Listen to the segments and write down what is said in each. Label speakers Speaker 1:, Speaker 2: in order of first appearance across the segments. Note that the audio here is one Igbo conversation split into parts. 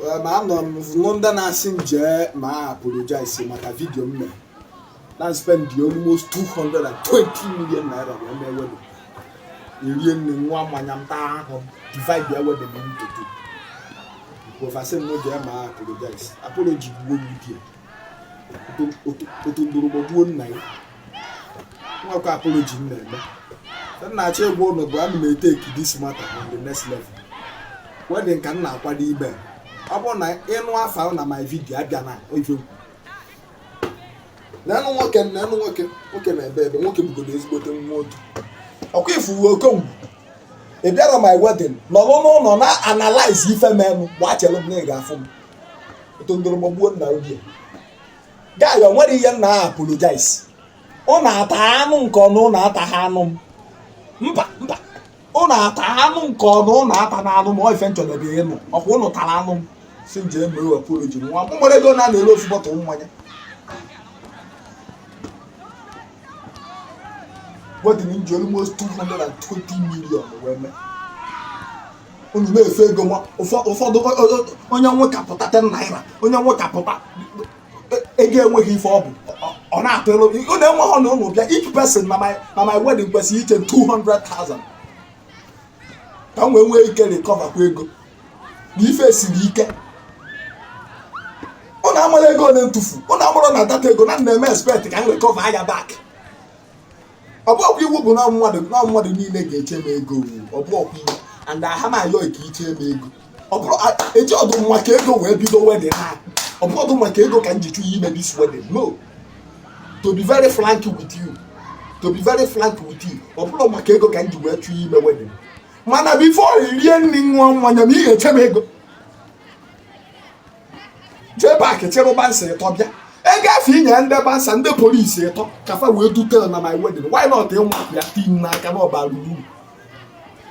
Speaker 1: Ma anọ m ndị na-asị nje ma apologize maka video m mere. Na spend almost 220 million naira wee mee wedding. Iri nne nwa mmanya m taa ahụ divide ya wedding into two. Professor no je ma apologize. Apology gbuo wudi. Otu ndụrụgbọ gbuo nna ya. Nwakwa apology m na-eme. Na-achọ egwu ụnụ bụ ana m eteki this matter on the next level. Wedding ka m na-akwado ime. Ọ bụrụ na ịnụ afa na my video abịa na ife. N'anụ nwoke na-ebe ebe nwoke bugodo ezigbote nwa otu. Ọkwa ifu Okongwu ị bịara my wedding nọrọ n'ụlọ na analyze ife menụ gbachelụ m na ị ga-afụ m. Otu ndụrụgbọ gbuo nna oge. Guy o nwere ihe nna apologize. Ọ na-ata anụ nke ọnụ na-ata ha anụ m. Mba ọ na-ata anụ nke ọnụ na-ata na anụ m ọ ife nchọrọ ebe ịnụ ọkwa ụnụ tara anụ m si nje eme apology nwa m nwere ego na-ele ofu bọtụ mmanya. Wedding nji almost 220 million wee mee. Unu na-efe ego ụfọdụ onye nwekapụta 10 naira onye nwekapụta ego enweghị ife ọ bụ ọ na-atụrụ unu enweghị na unu bịa each person na my wedding kwesịrị iche 200,000 ka m nwee ike recover kwa ego na ife siri ike. Unu amara ego na-etufu unu amara na data ego na na-eme expect ka m recover aya back. Ọ bụ ọkwa iwu bụ na mmadụ niile ga-eche m ego ọ bụ ọkwa iwu and aha m ayọ ka iche m ego ọ bụrụ eji ọdụ maka ego wee bido wedding ha ọ bụ ọdụ maka ego ka m ji chụ ime this wedding no. To be very frank with you ọ bụrụ maka ego ka m ji wee chụ ime wedding mana before rie nri nwa mmanya m ị ga-eche m ego jee back chere bansa ịtọ bịa ego afọ inye ndị bansa ndị polisi ịtọ ka fa wee dute na my wedding why not ịnwa ya tin n'aka na ọbara uru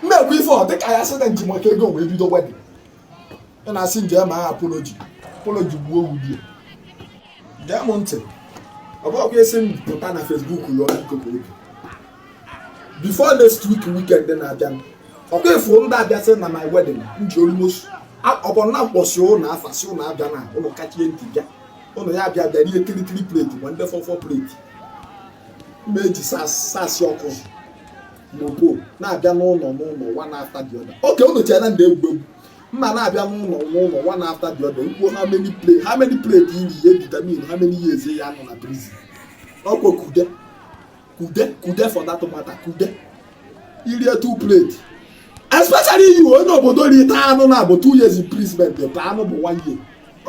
Speaker 1: mmekwa ife ọ dịka ya sị na nji maka ego wee bido wedding ị na-asị nje ma apology gbuo wudi dee m ntị ọ bụghị esi m pụta na Facebook ya ọkụkọ obi before next weekend na-abịa ọkwa ifu ndị abịa sị na my wedding nji almost ọbọ na mkpọsi ụnụ afasị ụnụ abịa na ụnụ kachie ntị bịa ụnụ ya abịa rie 3 plate ma ndị 4 plate mma eji sasị ọkụ mopo na-abịa n'ụlọ one after the other. Oke ụnụ chere na ndị egwu mma na-abịa n'ụlọ one after the other ikwu how many plate iri ihe vitamin how many years ya nọ na prison ọkwa kude for that matter kude irie 2 plate especially you onye obodo ri taa anụ na abụ 2 years imprisonment pa anụ bụ 1 year.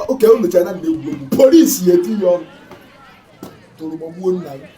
Speaker 1: Oke ụnụ chere na ndị egwu polisi eti ya ọnụ tụrụ gbagbuo nna ya